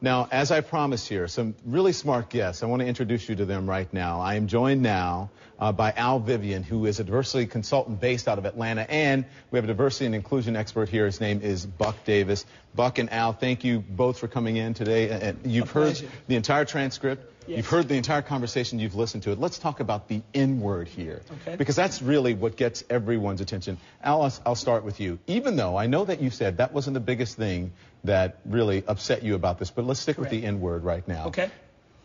Now, as I promised here, some really smart guests. I want to introduce you to them right now. I am joined now by Al Vivian, who is a diversity consultant based out of Atlanta, and we have a diversity and inclusion expert here. His name is Buck Davis. Buck and Al, thank you both for coming in today. And you've heard the entire transcript. Yes. You've heard the entire conversation. You've listened to it. Let's talk about the N-word here, because that's really what gets everyone's attention. Al, I'll start with you. Even though I know that you said that wasn't the biggest thing that really upset you about this, but let's stick with the N-word right now. Okay.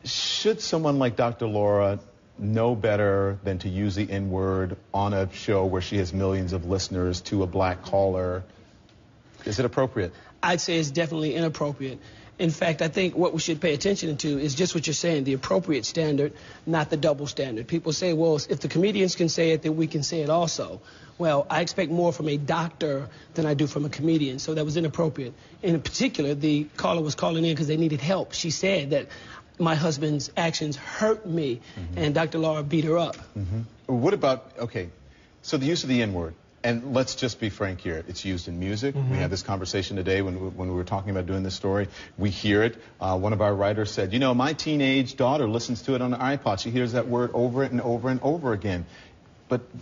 Should someone like Dr. Laura know better than to use the N-word on a show where she has millions of listeners to a black caller? Is it appropriate? I'd say it's definitely inappropriate. In fact, I think what we should pay attention to is just what you're saying, the appropriate standard, not the double standard. People say, well, if the comedians can say it, then we can say it also. Well, I expect more from a doctor than I do from a comedian, so that was inappropriate. In particular, the caller was calling in because they needed help. She said that my husband's actions hurt me, and Dr. Laura beat her up. What about, okay, so the use of the N-word. And let's just be frank here. It's used in music. We had this conversation today when we were talking about doing this story. We hear it. One of our writers said, you know, my teenage daughter listens to it on the iPod. She hears that word over and over and over again. But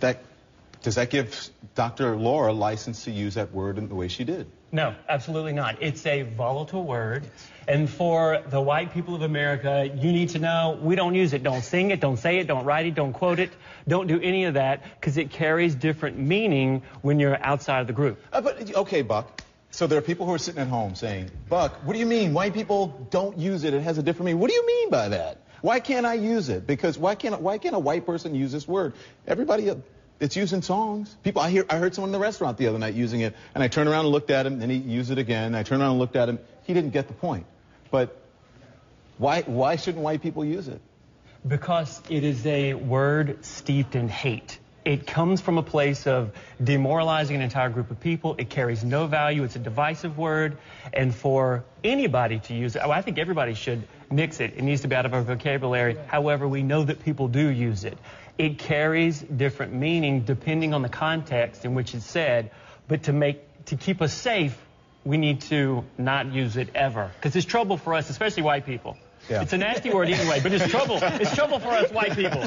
does that give Dr. Laura license to use that word in the way she did? No, absolutely not. It's a volatile word. And for the white people of America, you need to know we don't use it. Don't sing it, don't say it, don't write it, don't quote it. Don't do any of that because it carries different meaning when you're outside of the group. But okay, Buck. So there are people who are sitting at home saying, Buck, what do you mean? White people don't use it. It has a different meaning. What do you mean by that? Why can't I use it? Because why can't a white person use this word? Everybody... It's used in songs. People, I heard someone in the restaurant the other night using it, and I turned around and looked at him, and he used it again. I turned around and looked at him. He didn't get the point. But why shouldn't white people use it? Because it is a word steeped in hate. It comes from a place of demoralizing an entire group of people. It carries no value. It's a divisive word. And for anybody to use it, I think everybody should mix it. It needs to be out of our vocabulary. However, we know that people do use it. It carries different meaning depending on the context in which it's said. But to keep us safe, we need to not use it ever. Because it's trouble for us, especially white people. Yeah. It's a nasty word anyway, but it's trouble. It's trouble for us white people.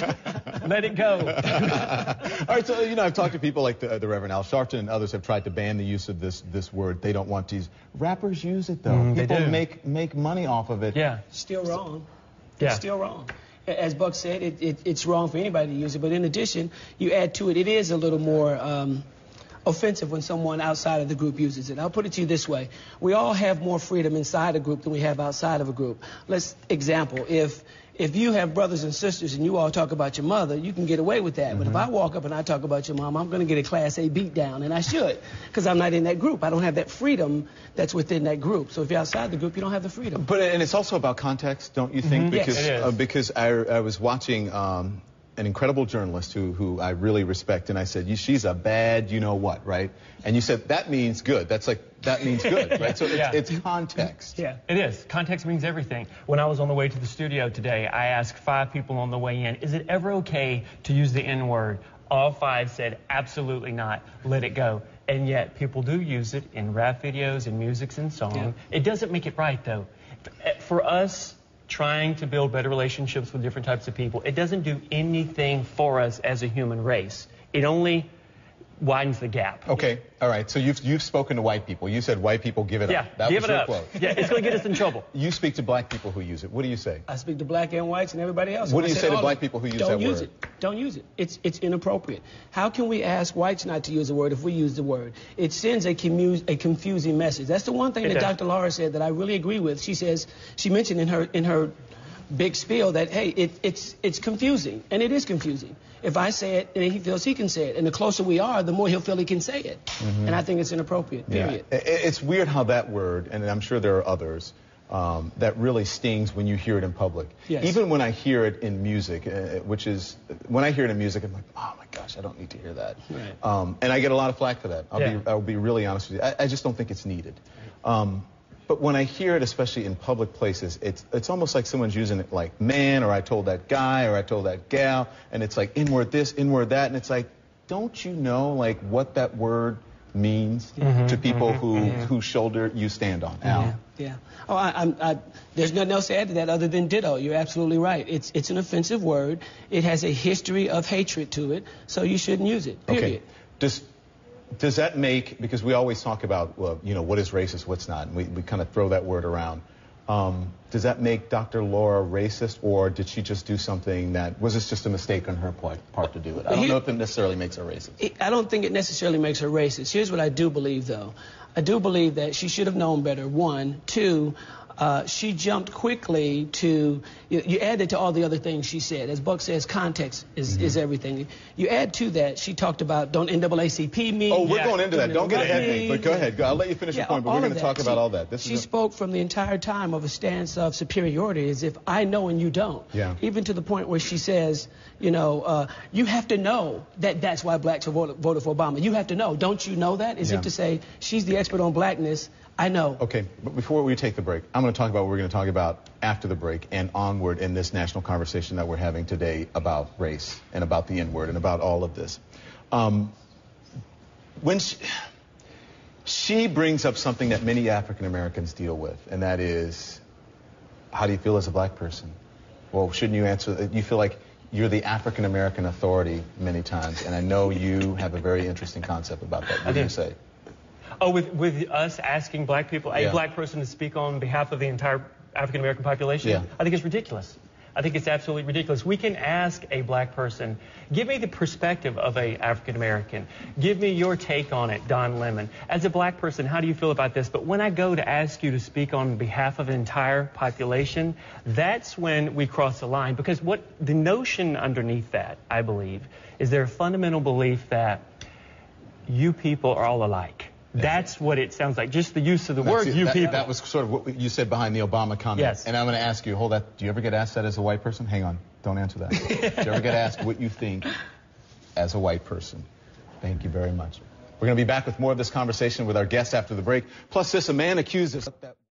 Let it go. All right, so, you know, I've talked to people like the Reverend Al Sharpton and others have tried to ban the use of this word. They don't want to use. Rappers use it, though. People make money off of it. Yeah. Still wrong. It's still wrong. As Buck said, it's wrong for anybody to use it. But in addition, you add to it, it is a little more offensive when someone outside of the group uses it. I'll put it to you this way. We all have more freedom inside a group than we have outside of a group. Example, if you have brothers and sisters and you all talk about your mother, you can get away with that. But if I walk up and I talk about your mom, I'm going to get a Class A beat down, and I should, because I'm not in that group. I don't have that freedom that's within that group. So if you're outside the group, you don't have the freedom. And it's also about context, don't you think? Because, yes, it is. Because I was watching an incredible journalist who I really respect, and I said, she's a bad you-know-what, right? And you said, that means good. That means good, right? So it's context. Yeah, it is. Context means everything. When I was on the way to the studio today, I asked 5 people on the way in, is it ever okay to use the N-word? All 5 said, absolutely not. Let it go. And yet, people do use it in rap videos, in music, and song. Yeah. It doesn't make it right, though. For us, trying to build better relationships with different types of people, it doesn't do anything for us as a human race. It only widens the gap. Okay, all right. So you've spoken to white people. You said white people give it up. That give was it your up. quote. Yeah, it's going to get us in trouble. You speak to black people who use it. What do you say? I speak to black and whites and everybody else. What do you say to black people who use that word? Don't use it. Don't use it. It's inappropriate. How can we ask whites not to use the word if we use the word? It sends a confusing message. That's the one thing that Dr. Laura said that I really agree with. She mentioned in her big spiel that, hey, it's confusing, and it is confusing. If I say it, and he feels he can say it, and the closer we are, the more he'll feel he can say it. And I think it's inappropriate, period. Yeah. It's weird how that word, and I'm sure there are others, that really stings when you hear it in public. Yes. Even when I hear it in music, when I hear it in music, I'm like, oh my gosh, I don't need to hear that. Right. And I get a lot of flack for that. I'll be really honest with you. I just don't think it's needed. But when I hear it, especially in public places, it's almost like someone's using it like man, or I told that guy, or I told that gal, and it's like N-word this, N-word that, and it's like, don't you know like what that word means to people whose shoulder you stand on. Al? Yeah. Oh, there's nothing else to add to that other than ditto. You're absolutely right. It's an offensive word. It has a history of hatred to it, so you shouldn't use it, period. Okay. Does that make, because we always talk about, well, you know, what is racist, what's not, and we kind of throw that word around. Does that make Dr. Laura racist, or did she just do something was this just a mistake on her part to do it? I don't know if it necessarily makes her racist. I don't think it necessarily makes her racist. Here's what I do believe, though. I do believe that she should have known better, one. Two, she jumped quickly to, you add it to all the other things she said. As Buck says, context is everything. You add to that, she talked about don't NAACP me. Oh, we're going into that. Don't get ahead of me, but go ahead. I'll let you finish your point, but we're going to talk about all that. She spoke from the entire time of a stance of superiority, as if I know and you don't. Yeah. Even to the point where she says, you know, you have to know that's why blacks voted for Obama. You have to know. Don't you know that? As if to say, she's the expert on blackness. I know. Okay, but before we take the break, I'm going to talk about what we're going to talk about after the break and onward in this national conversation that we're having today about race and about the N-word and about all of this. When she brings up something that many African Americans deal with, and that is, how do you feel as a black person? Well, shouldn't you answer, you feel like you're the African American authority many times, and I know you have a very interesting concept about that. What do you say? Oh, with us asking black people, a black person to speak on behalf of the entire African American population? Yeah. I think it's ridiculous. I think it's absolutely ridiculous. We can ask a black person, give me the perspective of a African American. Give me your take on it, Don Lemon. As a black person, how do you feel about this? But when I go to ask you to speak on behalf of an entire population, that's when we cross the line. Because what the notion underneath that, I believe, is there a fundamental belief that you people are all alike. That's what it sounds like. Just the use of the word, you people. That was sort of what you said behind the Obama comment. Yes. And I'm going to ask you, hold that. Do you ever get asked that as a white person? Hang on. Don't answer that. Do you ever get asked what you think as a white person? Thank you very much. We're going to be back with more of this conversation with our guests after the break. Plus this, a man accused of...